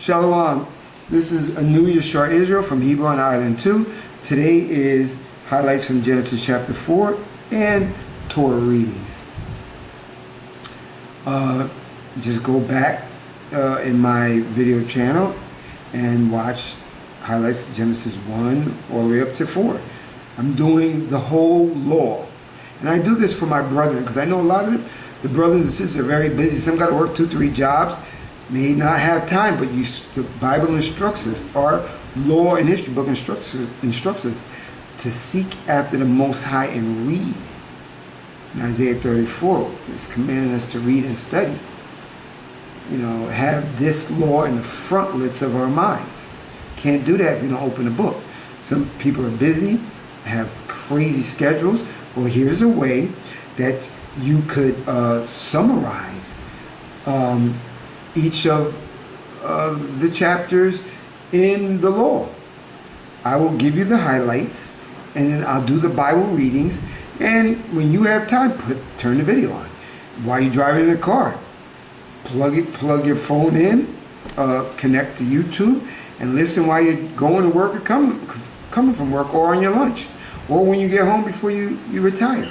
Shalom. This is a new Yeshua Israel from Hebrew on Island 2. Today is highlights from Genesis chapter 4 and Torah readings. Just go back in my video channel and watch highlights of Genesis 1 all the way up to 4. I'm doing the whole law. And I do this for my brethren because I know a lot of the brothers and sisters are very busy. Some got to work 2-3 jobs. May not have time, but the Bible instructs us, our law and history book instructs us to seek after the Most High and read. In Isaiah 34, it's commanding us to read and study. You know, have this law in the frontlets of our minds. Can't do that if you don't open a book. Some people are busy, have crazy schedules. Well, here's a way that you could summarize each of the chapters in the law. I will give you the highlights, and then I'll do the Bible readings, and when you have time, turn the video on. While you're driving in the car, plug your phone in, connect to YouTube, and listen while you're going to work or coming from work, or on your lunch, or when you get home before you retire.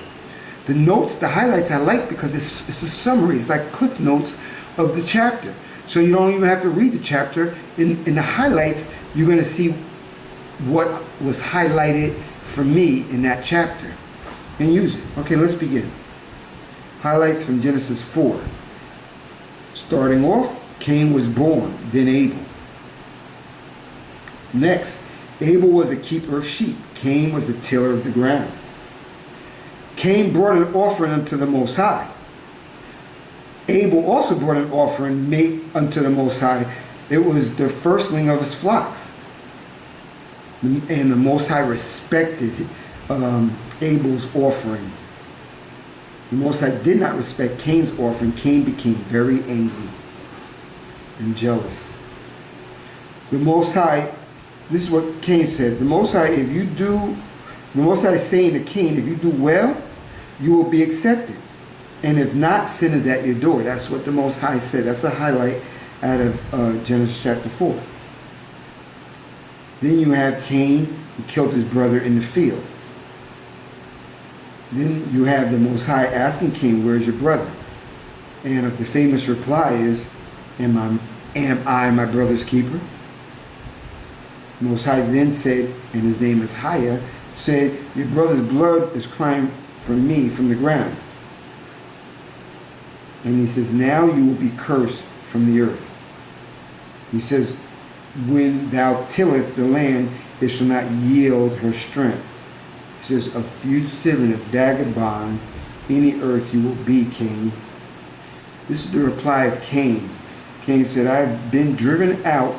The notes, the highlights I like because it's a summary. It's like cliff notes of the chapter. So you don't even have to read the chapter. In the highlights, you're going to see what was highlighted for me in that chapter and use it. Okay, let's begin. Highlights from Genesis 4. Starting off, Cain was born, then Abel. Next, Abel was a keeper of sheep. Cain was a tiller of the ground. Cain brought an offering unto the Most High. Abel also brought an offering made unto the Most High. It was the firstling of his flocks. And the Most High respected Abel's offering. The Most High did not respect Cain's offering. Cain became very angry and jealous. The Most High, this is what Cain said. The Most High, the Most High is saying to Cain, if you do well, you will be accepted. And if not, sin is at your door. That's what the Most High said. That's a highlight out of Genesis chapter 4. Then you have Cain, he killed his brother in the field. Then you have the Most High asking Cain, where's your brother? And the famous reply is, am I my brother's keeper? The Most High then said, and his name is Hiah, said, your brother's blood is crying for me from the ground. And he says, now you will be cursed from the earth. He says, when thou tillest the land, it shall not yield her strength. He says, a fugitive and a vagabond, any earth you will be, Cain. This is the reply of Cain. Cain said, I have been driven out,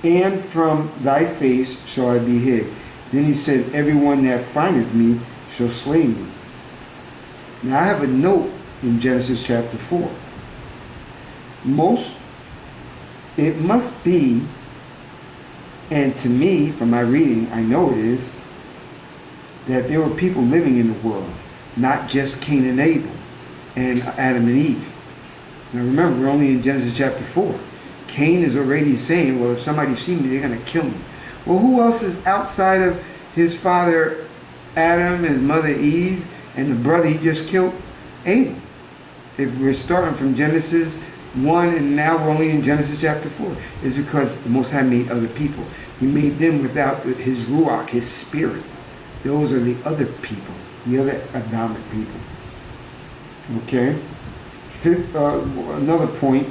and from thy face shall I be hid. Then he said, everyone that findeth me shall slay me. Now I have a note in Genesis chapter 4. It must be, and to me, from my reading, I know it is, that there were people living in the world, not just Cain and Abel and Adam and Eve. Now remember, we're only in Genesis chapter 4. Cain is already saying, well, if somebody sees me, they're going to kill me. Well, who else is outside of his father Adam, his mother Eve, and the brother he just killed, Abel? If we're starting from Genesis 1 and now we're only in Genesis chapter 4, it's because the Most High made other people. He made them without his Ruach, his spirit. Those are the other people, the other Adamic people. Okay? Another point,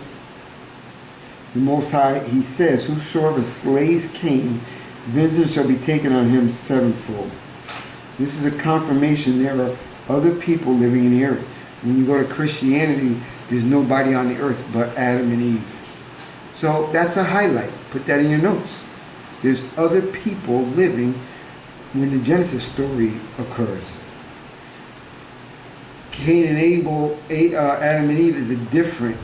the Most High, he says, whosoever slays Cain, vengeance shall be taken on him sevenfold. This is a confirmation there are other people living in the earth. When you go to Christianity, there's nobody on the earth but Adam and Eve. So that's a highlight. Put that in your notes. There's other people living when the Genesis story occurs. Cain and Abel, Adam and Eve is different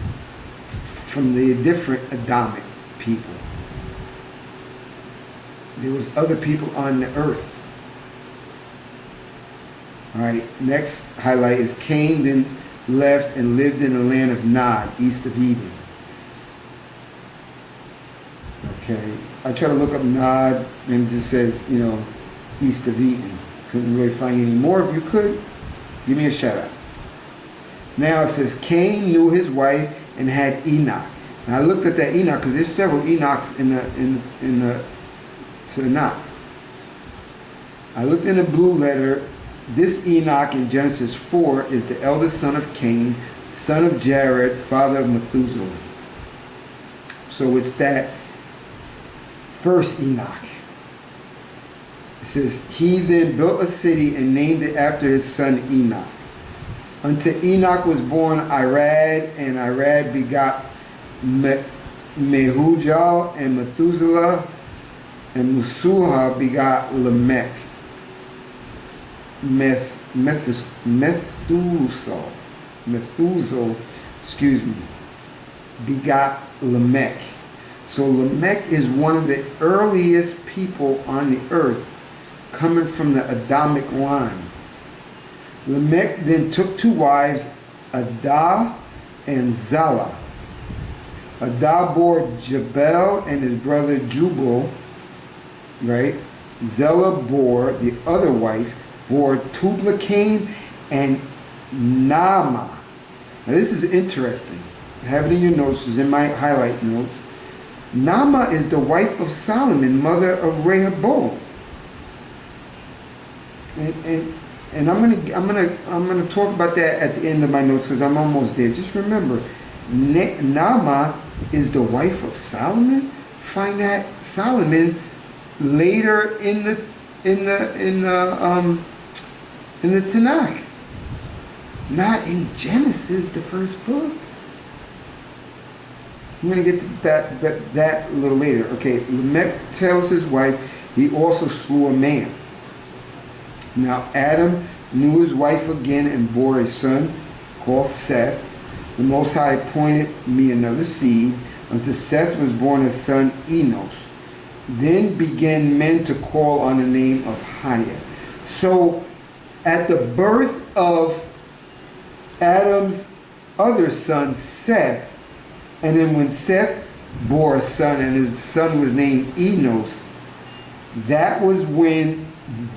from the different Adamic people. There was other people on the earth. Alright, next highlight is Cain then left and lived in the land of Nod, east of Eden. Okay. I try to look up Nod, and it just says, east of Eden. Couldn't really find any more. If you could, give me a shout out. Now it says Cain knew his wife and had Enoch. And I looked at that Enoch because there's several Enochs in the Tanakh. I looked in the blue letter. This Enoch in Genesis 4 is the eldest son of Cain, son of Jared, father of Methuselah. So it's that first Enoch. It says, he then built a city and named it after his son Enoch. Unto Enoch was born Irad, and Irad begot Mehujal, and Methuselah, and Methuselah begot Lamech. Methuselah, begot Lamech. So Lamech is one of the earliest people on the earth coming from the Adamic line. Lamech then took two wives, Adah and Zillah. Adah bore Jabal and his brother Jubal, right? Zillah bore, the other wife, bore Tubal-Cain and Naamah. Now this is interesting. I have it in your notes, it's in my highlight notes. Naamah is the wife of Solomon, mother of Rehoboam. And I'm gonna talk about that at the end of my notes because I'm almost there. Just remember, Naamah is the wife of Solomon. Find that Solomon later in the Tanakh, not in Genesis, the first book. I'm going to get to that a little later. Okay, Lamech tells his wife he also slew a man. Now Adam knew his wife again and bore a son called Seth. The Most High appointed me another seed. Unto Seth was born a son Enos. Then began men to call on the name of Haya. So at the birth of Adam's other son Seth, and then when Seth bore a son and his son was named Enos, that was when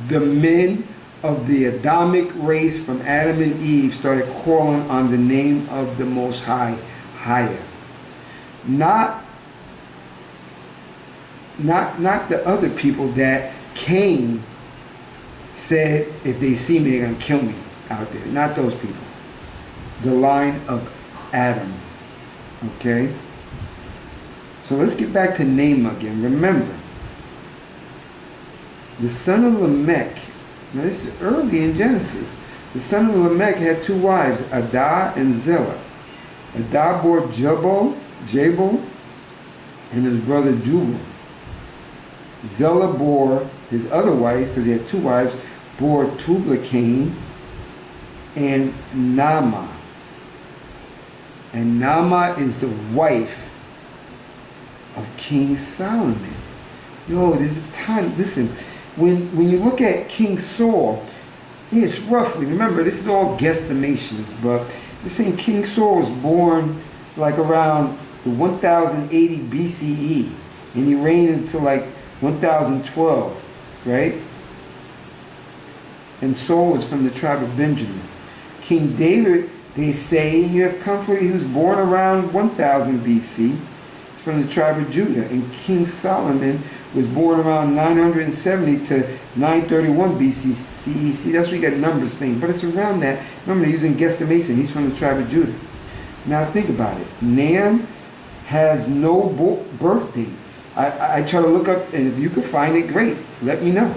the men of the Adamic race from Adam and Eve started calling on the name of the Most High, Haya. Not the other people that Cain said, if they see me, they're going to kill me out there. Not those people. The line of Adam. Okay? So let's get back to Naamah again. Remember, the son of Lamech, now this is early in Genesis, the son of Lamech had two wives, Adah and Zillah. Adah bore Jabal, and his brother Jubal. Zillah bore his other wife, because he had two wives, bore Tubal-Cain and Naamah. And Naamah is the wife of King Solomon. Yo, this is time. Listen, when you look at King Saul, it's roughly, remember, this is all guesstimations, but they're saying King Saul was born like around the 1080 BCE, and he reigned until like 1012, right? And Saul was from the tribe of Benjamin. King David, they say, and you have conflict, he was born around 1000 BC from the tribe of Judah. And King Solomon was born around 970 to 931 BC. See, that's where you got numbers thing. But it's around that. Remember, they're using guesstimation. He's from the tribe of Judah. Now think about it. Naam has no birth date. I try to look up, and if you can find it, great. Let me know.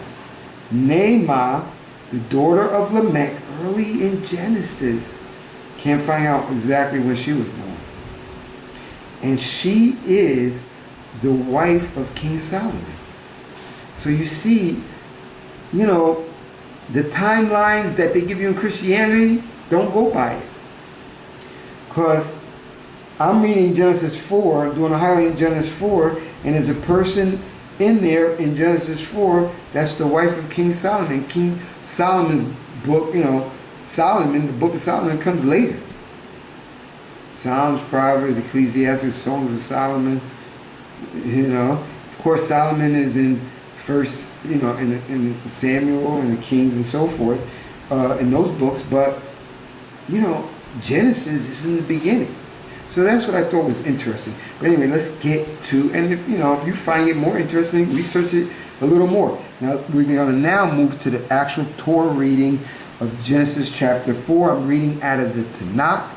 Naamah, the daughter of Lamech, early in Genesis, can't find out exactly when she was born. And she is the wife of King Solomon. So you see, the timelines that they give you in Christianity, don't go by it. Because I'm reading Genesis 4, doing a highlight in Genesis 4, and there's a person in there in Genesis 4 that's the wife of King Solomon. King Solomon's book, Solomon, the book of Solomon comes later. Psalms, Proverbs, Ecclesiastes, Songs of Solomon, Of course, Solomon is in first, in Samuel and the Kings and so forth, in those books. But, Genesis is in the beginning. So that's what I thought was interesting. But anyway, let's get to, and if you find it more interesting, research it a little more. Now, we're going to now move to the actual Torah reading of Genesis chapter 4. I'm reading out of the Tanakh.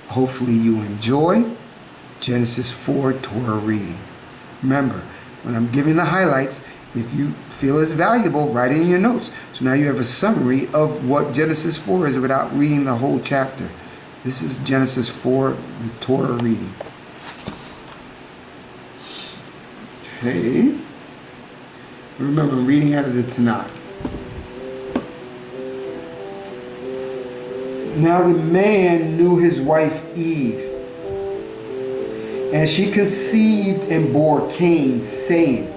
Hopefully you enjoy Genesis 4 Torah reading. Remember, when I'm giving the highlights, if you feel it's valuable, write it in your notes. So now you have a summary of what Genesis 4 is without reading the whole chapter. This is Genesis 4, the Torah reading. Okay. Remember, I'm reading out of the Tanakh. Now the man knew his wife Eve, and she conceived and bore Cain, saying,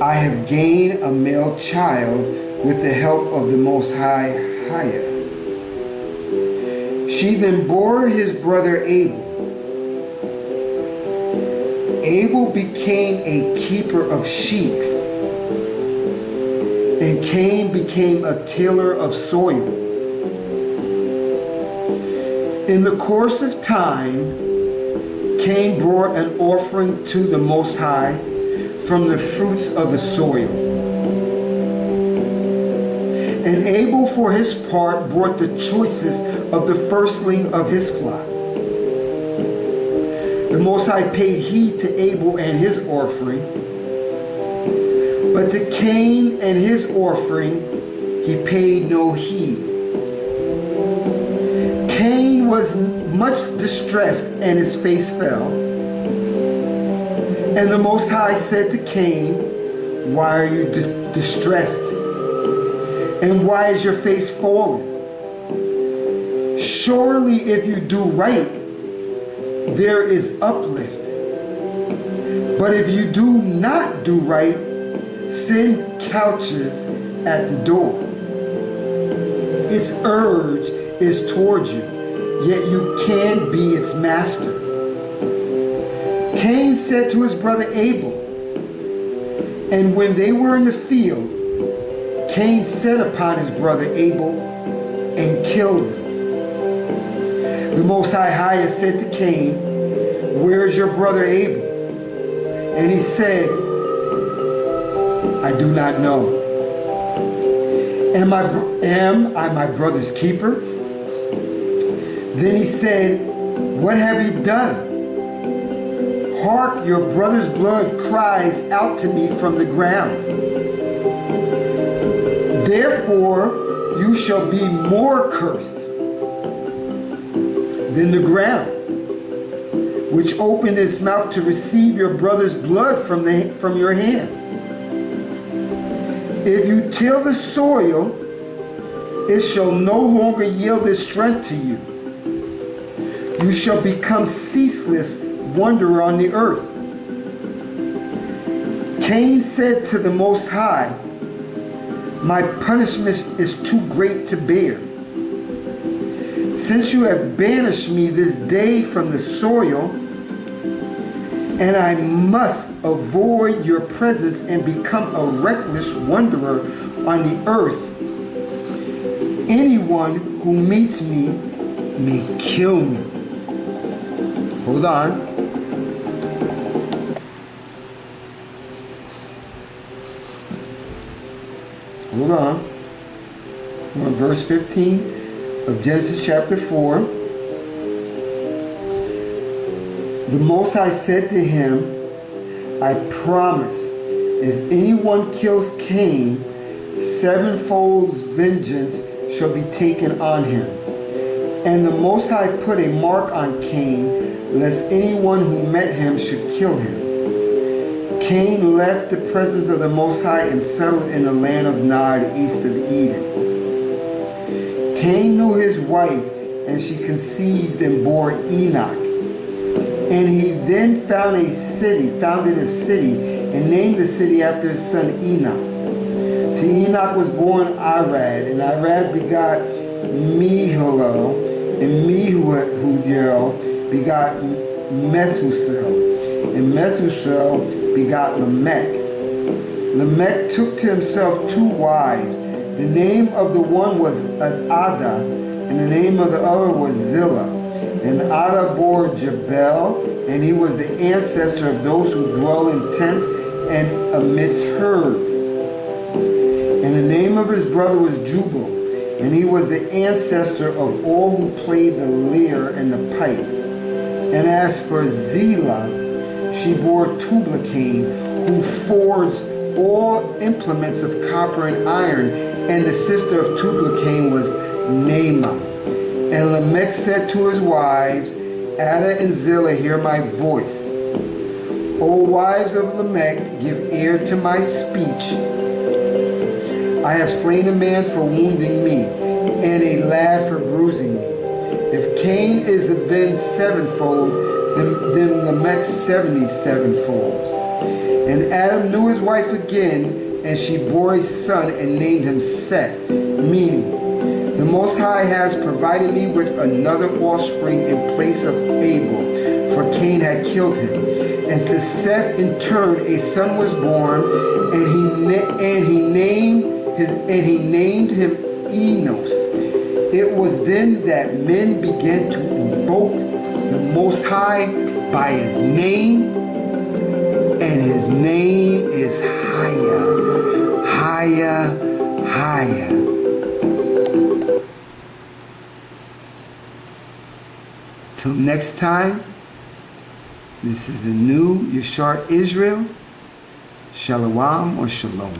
I have gained a male child with the help of the Most High, H.O.I. She then bore his brother Abel. Abel became a keeper of sheep, and Cain became a tiller of soil. In the course of time, Cain brought an offering to the Most High from the fruits of the soil. And Abel, for his part, brought the choicest of the firstling of his flock. The Most High paid heed to Abel and his offering, but to Cain and his offering he paid no heed. Cain was much distressed, and his face fell. And the Most High said to Cain, why are you distressed? And why is your face fallen? Surely if you do right, there is uplift. But if you do not do right, sin couches at the door. Its urge is towards you, yet you can't be its master. Cain said to his brother Abel, and when they were in the field, Cain set upon his brother Abel and killed him. The Most High H.O.I. said to Cain, where is your brother Abel? And he said, I do not know. Am I my brother's keeper? Then he said, what have you done? Hark, your brother's blood cries out to me from the ground. Therefore, you shall be more cursed than the ground, which opened its mouth to receive your brother's blood from your hands. If you till the soil, it shall no longer yield its strength to you. You shall become ceaseless wanderer on the earth. Cain said to the Most High, my punishment is too great to bear. Since you have banished me this day from the soil, and I must avoid your presence and become a reckless wanderer on the earth, anyone who meets me may kill me. Hold on. Hold on. We're on verse 15 of Genesis chapter 4. The Most High said to him, I promise, if anyone kills Cain, sevenfold vengeance shall be taken on him. And the Most High put a mark on Cain, lest anyone who met him should kill him. Cain left the presence of the Most High and settled in the land of Nod, east of Eden. Cain knew his wife, and she conceived and bore Enoch. And he then founded a city, and named the city after his son Enoch. To Enoch was born Arad, and Arad begot Mehujael, and Mehujael begot Methuselah. And Methuselah begot Lamech. Lamech took to himself 2 wives. The name of the one was Ada, and the name of the other was Zillah. And Ada bore Jabal, and he was the ancestor of those who dwell in tents and amidst herds. And the name of his brother was Jubal, and he was the ancestor of all who played the lyre and the pipe. And as for Zillah, she bore Tubal-Cain, who forged all implements of copper and iron, and the sister of Tubal-Cain was Naamah. And Lamech said to his wives, Ada and Zillah, hear my voice. O wives of Lamech, give ear to my speech. I have slain a man for wounding me, and a lad for bruising me. If Cain is avenged 7-fold, then Lamech 77-fold. And Adam knew his wife again, and she bore a son and named him Seth, meaning, the Most High has provided me with another offspring in place of Abel, for Cain had killed him. And to Seth in turn a son was born, and he named him Enos. It was then that men began to invoke the Most High by his name, and his name is Higher. Till next time, this is the new Yashar Israel. Shalom or Shalom.